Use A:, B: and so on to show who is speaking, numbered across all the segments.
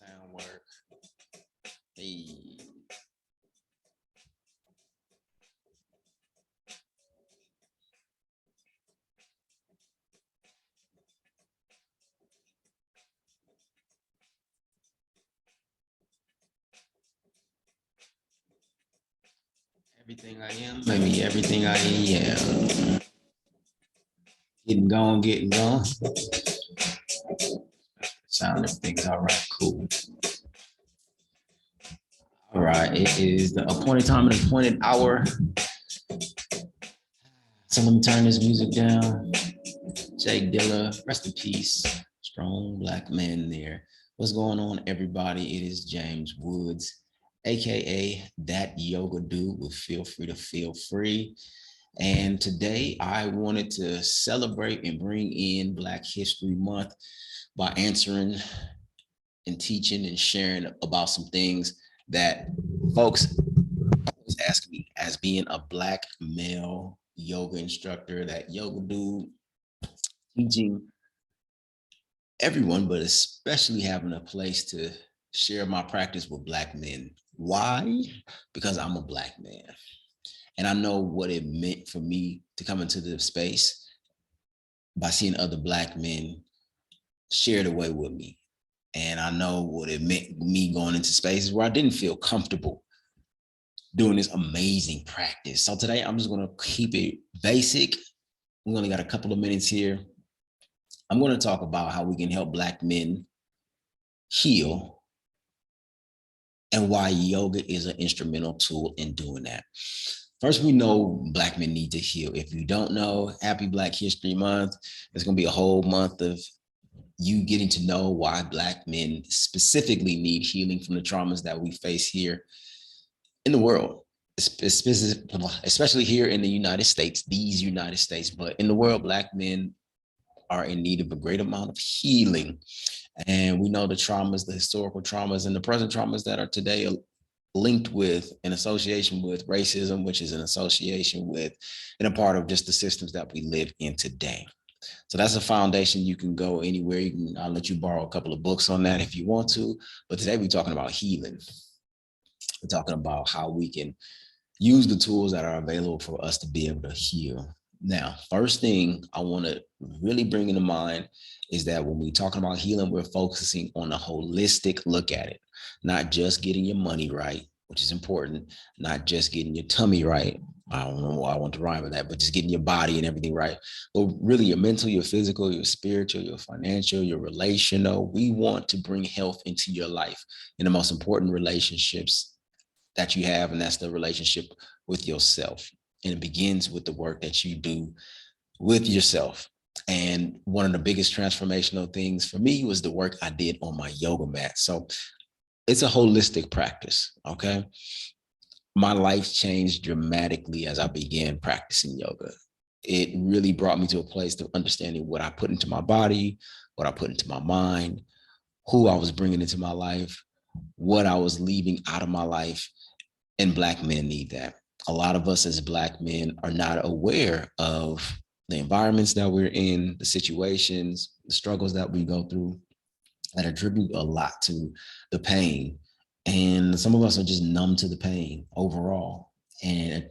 A: Sound work. Hey. Everything I am, maybe everything I am. Getting going. Sound everything's all right, cool. All right, it is the appointed time and appointed hour. So let me turn this music down. Jake Dilla, rest in peace. Strong black man there. What's going on, everybody? It is James Woods, aka That Yoga Dude with Feel Free to Feel Free. And today I wanted to celebrate and bring in Black History Month by answering and teaching and sharing about some things that folks always ask me as being a Black male yoga instructor, that yoga dude, teaching everyone, but especially having a place to share my practice with Black men. Why? Because I'm a Black man. And I know what it meant for me to come into the space by seeing other Black men share the way with me. And I know what it meant me going into spaces where I didn't feel comfortable doing this amazing practice. So today I'm just going to keep it basic. We only got a couple of minutes here. I'm going to talk about how we can help Black men heal and why yoga is an instrumental tool in doing that. First, we know Black men need to heal. If you don't know, happy Black History Month. It's going to be a whole month of you getting to know why Black men specifically need healing from the traumas that we face here in the world, especially here in the United States, these United States, but in the world, Black men are in need of a great amount of healing. And we know the traumas, the historical traumas and the present traumas that are today linked with an association with racism, which is an association with and a part of just the systems that we live in today. So that's a foundation. You can go anywhere. I'll let you borrow a couple of books on that if you want to. But today we're talking about healing. We're talking about how we can use the tools that are available for us to be able to heal. Now, first thing I want to really bring into mind is that when we're talking about healing, we're focusing on a holistic look at it, not just getting your money right, which is important, not just getting your tummy right. I don't know why I want to rhyme with that, but just getting your body and everything right. But really your mental, your physical, your spiritual, your financial, your relational. We want to bring health into your life in the most important relationships that you have, and that's the relationship with yourself. And it begins with the work that you do with yourself. And one of the biggest transformational things for me was the work I did on my yoga mat. So it's a holistic practice, okay? My life changed dramatically as I began practicing yoga. It really brought me to a place of understanding what I put into my body, what I put into my mind, who I was bringing into my life, what I was leaving out of my life. And Black men need that. A lot of us as Black men are not aware of the environments that we're in, the situations, the struggles that we go through that attribute a lot to the pain. And some of us are just numb to the pain overall. And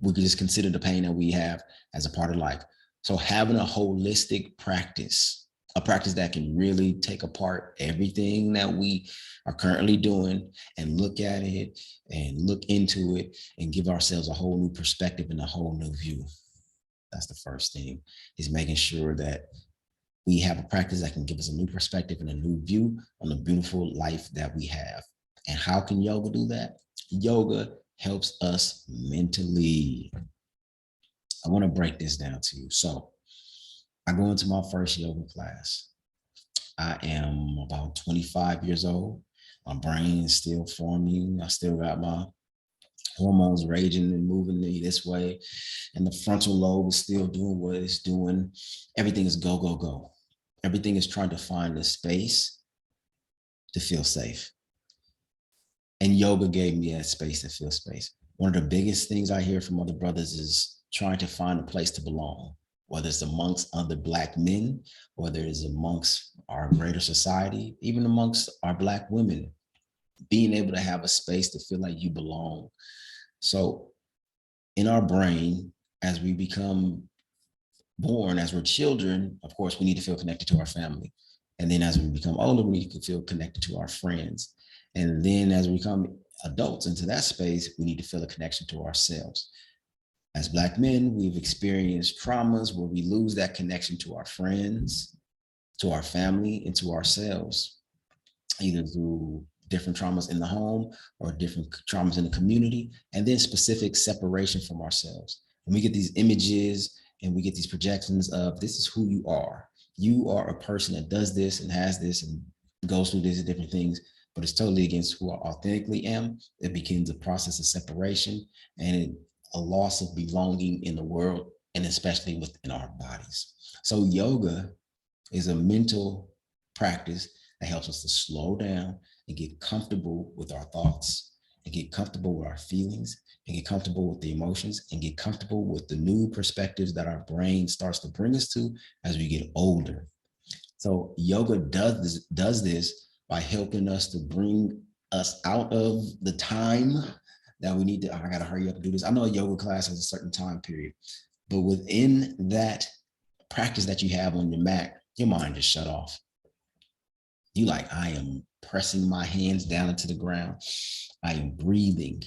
A: we could just consider the pain that we have as a part of life. So having a holistic practice, a practice that can really take apart everything that we are currently doing and look at it and look into it and give ourselves a whole new perspective and a whole new view. That's the first thing, is making sure that we have a practice that can give us a new perspective and a new view on the beautiful life that we have. And how can yoga do that? Yoga helps us mentally. I want to break this down to you. So I go into my first yoga class. I am about 25 years old. My brain is still forming. I still got my hormones raging and moving me this way. And the frontal lobe is still doing what it's doing. Everything is go, go, go. Everything is trying to find a space to feel safe. And yoga gave me that space to feel space. One of the biggest things I hear from other brothers is trying to find a place to belong, whether it's amongst other Black men, whether it's amongst our greater society, even amongst our Black women, being able to have a space to feel like you belong. So in our brain, as we become born, as we're children, of course, we need to feel connected to our family. And then as we become older, we need to feel connected to our friends. And then as we become adults into that space, we need to feel a connection to ourselves. As Black men, we've experienced traumas where we lose that connection to our friends, to our family, and to ourselves, either through different traumas in the home or different traumas in the community, and then specific separation from ourselves. And we get these images and we get these projections of this is who you are. You are a person that does this and has this and goes through these different things, but it's totally against who I authentically am. It begins a process of separation and a loss of belonging in the world, and especially within our bodies. So yoga is a mental practice that helps us to slow down and get comfortable with our thoughts and get comfortable with our feelings and get comfortable with the emotions and get comfortable with the new perspectives that our brain starts to bring us to as we get older. So yoga does this by helping us to bring us out of the time that we need to, I gotta hurry up and do this. I know a yoga class has a certain time period, but within that practice that you have on your mat, your mind just shut off. You like, I am pressing my hands down into the ground. I am breathing.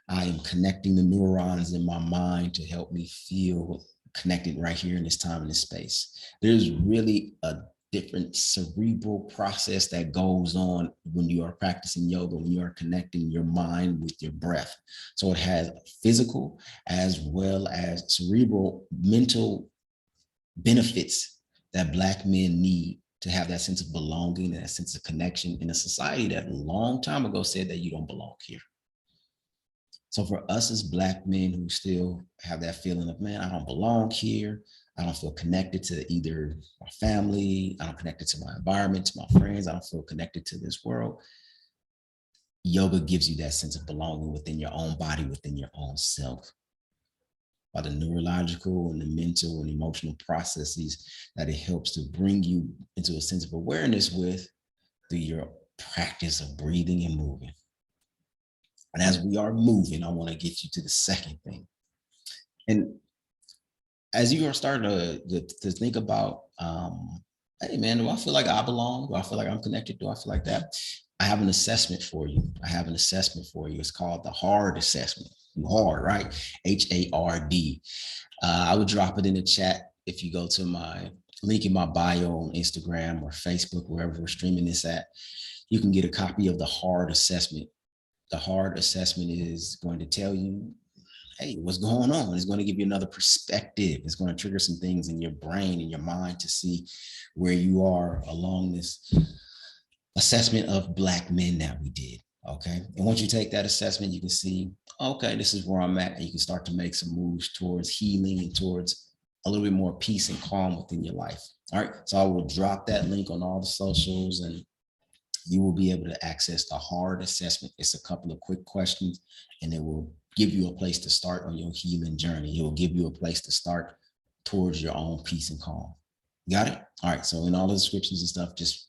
A: I am connecting the neurons in my mind to help me feel connected right here in this time and this space. There's really a different cerebral process that goes on when you are practicing yoga, when you are connecting your mind with your breath. So it has physical as well as cerebral mental benefits that Black men need to have that sense of belonging and that sense of connection in a society that a long time ago said that you don't belong here. So for us as Black men who still have that feeling of, man, I don't belong here. I don't feel connected to either my family. I don't connected to my environment, to my friends. I don't feel connected to this world. Yoga gives you that sense of belonging within your own body, within your own self, by the neurological and the mental and emotional processes that it helps to bring you into a sense of awareness with through your practice of breathing and moving. And as we are moving, I want to get you to the second thing. And as you are starting to think about, hey man, do I feel like I belong? Do I feel like I'm connected? Do I feel like that? I have an assessment for you. I have an assessment for you. It's called the HARD assessment. Hard, right? HARD. I would drop it in the chat if you go to my link in my bio on Instagram or Facebook, wherever we're streaming this at. You can get a copy of the HARD assessment. The HARD assessment is going to tell you, hey, what's going on? It's going to give you another perspective. It's going to trigger some things in your brain and your mind to see where you are along this assessment of Black men that we did. Okay. And once you take that assessment, you can see, okay, this is where I'm at. And you can start to make some moves towards healing and towards a little bit more peace and calm within your life. All right. So I will drop that link on all the socials and you will be able to access the HARD assessment. It's a couple of quick questions and it will give you a place to start on your healing journey. It will give you a place to start towards your own peace and calm. Got it? All right. So in all the descriptions and stuff, just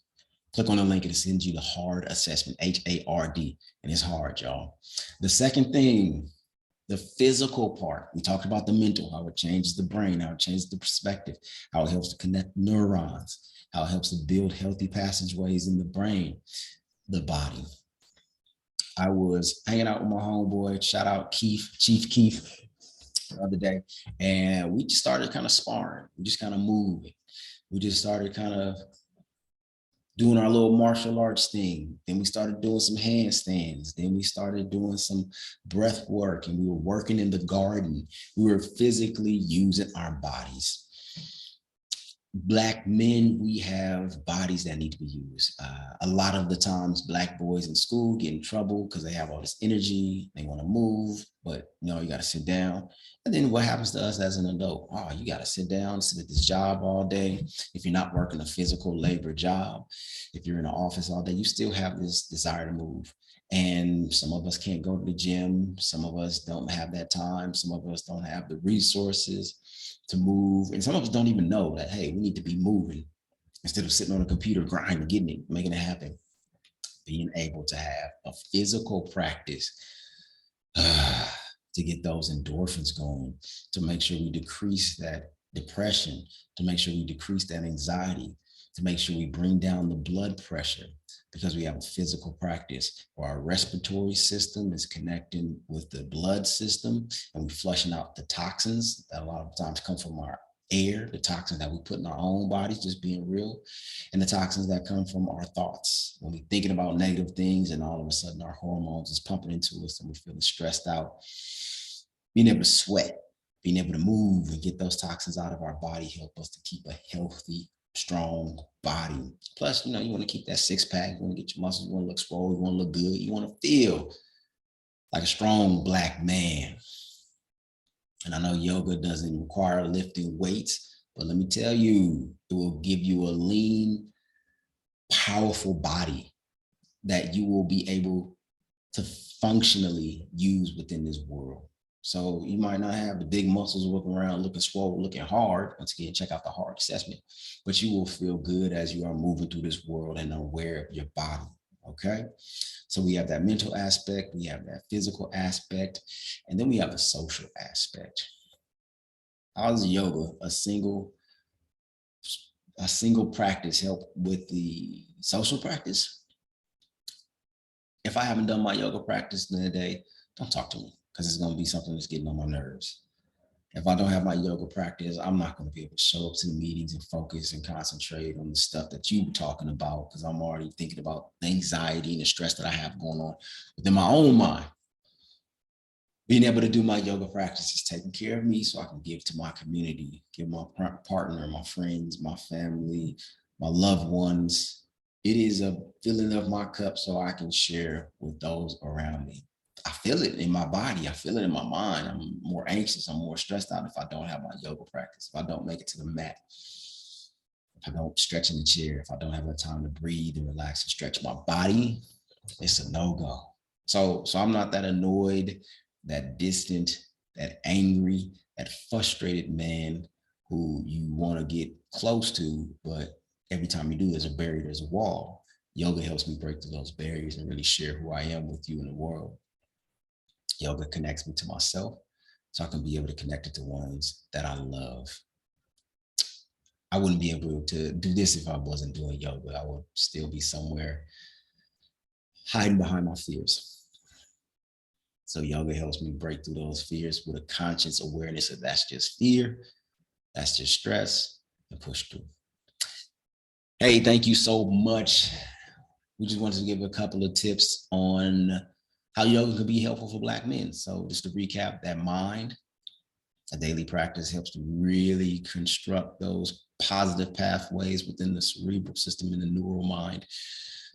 A: click on the link and it sends you the HARD assessment, HARD, and it's hard, y'all. The second thing, the physical part, we talked about the mental, how it changes the brain, how it changes the perspective, how it helps to connect neurons, how it helps to build healthy passageways in the brain, the body. I was hanging out with my homeboy, shout out Keith, Chief Keith, the other day, and we just started kind of sparring. We just kind of moving. We just started kind of doing our little martial arts thing. Then we started doing some handstands. Then we started doing some breath work and we were working in the garden. We were physically using our bodies. Black men, we have bodies that need to be used. A lot of the times Black boys in school get in trouble because they have all this energy, they want to move, but you got to sit down. And then what happens to us as an adult? Oh, you got to sit down, sit at this job all day. If you're not working a physical labor job, if you're in an office all day, you still have this desire to move. And some of us can't go to the gym. Some of us don't have that time. Some of us don't have the resources to move. And some of us don't even know that, hey, we need to be moving. Instead of sitting on a computer grinding, getting it, making it happen, being able to have a physical practice to get those endorphins going, to make sure we decrease that depression, to make sure we decrease that anxiety, to make sure we bring down the blood pressure because we have a physical practice where our respiratory system is connecting with the blood system and we flushing out the toxins that a lot of times come from our air, the toxins that we put in our own bodies, just being real, and the toxins that come from our thoughts. When we're thinking about negative things and all of a sudden our hormones is pumping into us and we're feeling stressed out, being able to sweat, being able to move and get those toxins out of our body help us to keep a healthy, strong body. Plus, you want to keep that six pack, you want to get your muscles, you want to look swole, you want to look good, you want to feel like a strong Black man. And I know yoga doesn't require lifting weights, but let me tell you, it will give you a lean, powerful body that you will be able to functionally use within this world. So you might not have the big muscles walking around looking swole, looking hard. Once again, check out the hard assessment, but you will feel good as you are moving through this world and aware of your body. Okay. So we have that mental aspect, we have that physical aspect, and then we have the social aspect. How does yoga, a single practice, help with the social practice? If I haven't done my yoga practice in a day, don't talk to me because it's going to be something that's getting on my nerves. If I don't have my yoga practice, I'm not going to be able to show up to the meetings and focus and concentrate on the stuff that you're talking about because I'm already thinking about the anxiety and the stress that I have going on within my own mind. Being able to do my yoga practice is taking care of me so I can give to my community, give my partner, my friends, my family, my loved ones. It is a filling of my cup so I can share with those around me. I feel it in my body. I feel it in my mind. I'm more anxious. I'm more stressed out if I don't have my yoga practice, if I don't make it to the mat, if I don't stretch in the chair, if I don't have the time to breathe and relax and stretch my body, it's a no-go. So I'm not that annoyed, that distant, that angry, that frustrated man who you want to get close to, but every time you do, there's a barrier, there's a wall. Yoga helps me break through those barriers and really share who I am with you in the world. Yoga connects me to myself so I can be able to connect it to ones that I love. I wouldn't be able to do this if I wasn't doing yoga. I would still be somewhere hiding behind my fears. So yoga helps me break through those fears with a conscious awareness of that's just fear, that's just stress, and push through. Hey, thank you so much. We just wanted to give a couple of tips on how yoga can be helpful for Black men. So just to recap, that mind, a daily practice helps to really construct those positive pathways within the cerebral system and the neural mind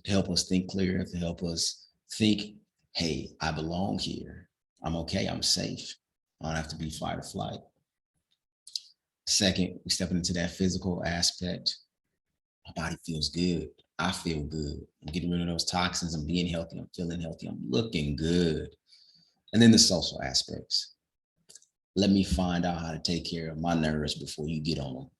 A: to help us think clear, to help us think, hey, I belong here. I'm okay, I'm safe. I don't have to be fight or flight. Second, we step into that physical aspect. My body feels good. I feel good. I'm getting rid of those toxins. I'm being healthy. I'm feeling healthy. I'm looking good. And then the social aspects. Let me find out how to take care of my nerves before you get on them.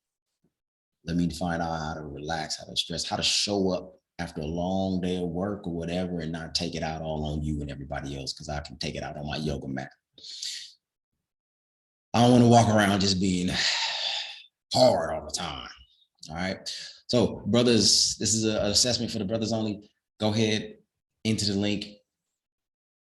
A: Let me find out how to relax, how to stress, how to show up after a long day of work or whatever and not take it out all on you and everybody else because I can take it out on my yoga mat. I don't want to walk around just being hard all the time. All right. So brothers, this is an assessment for the brothers only. Go ahead into the link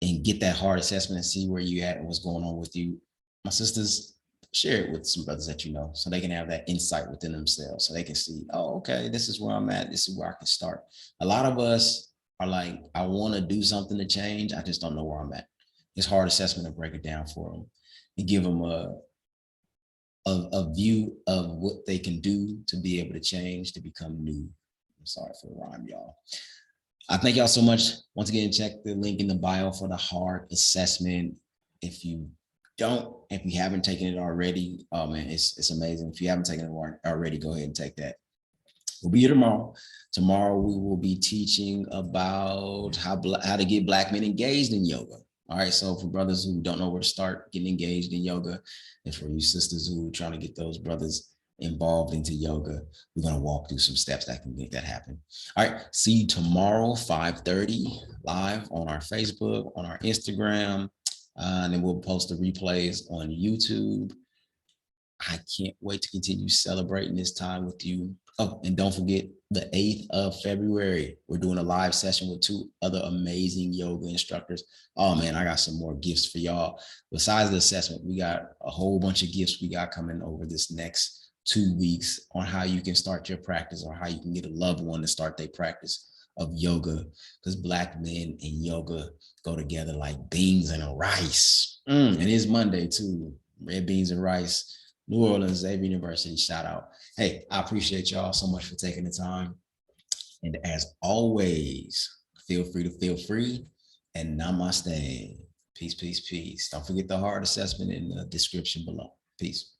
A: and get that hard assessment and see where you at and what's going on with you. My sisters, share it with some brothers that you know so they can have that insight within themselves so they can see, oh, okay, this is where I'm at. This is where I can start. A lot of us are like, I want to do something to change. I just don't know where I'm at. It's hard assessment to break it down for them and give them a view of what they can do to be able to change, to become new. I'm sorry for the rhyme, y'all. I thank y'all so much. Once again, check the link in the bio for the hard assessment. If you haven't taken it already, oh man, it's amazing. If you haven't taken it already, go ahead and take that. We'll be here tomorrow. Tomorrow we will be teaching about how to get Black men engaged in yoga. All right, so for brothers who don't know where to start getting engaged in yoga, and for you sisters who are trying to get those brothers involved into yoga, we're going to walk through some steps that can make that happen. All right. See you tomorrow, 5:30 live on our Facebook, on our Instagram. And then we'll post the replays on YouTube. I can't wait to continue celebrating this time with you. Oh, and don't forget the 8th of February, we're doing a live session with 2 other amazing yoga instructors. Oh man, I got some more gifts for y'all. Besides the assessment, we got a whole bunch of gifts we got coming over this next 2 weeks on how you can start your practice or how you can get a loved one to start their practice of yoga, because Black men and yoga go together like beans and rice. And it's Monday too. Red beans and rice. New Orleans Xavier University, shout out. Hey, I appreciate y'all so much for taking the time. And as always, feel free to feel free, and namaste. Peace, peace, peace. Don't forget the hard assessment in the description below. Peace.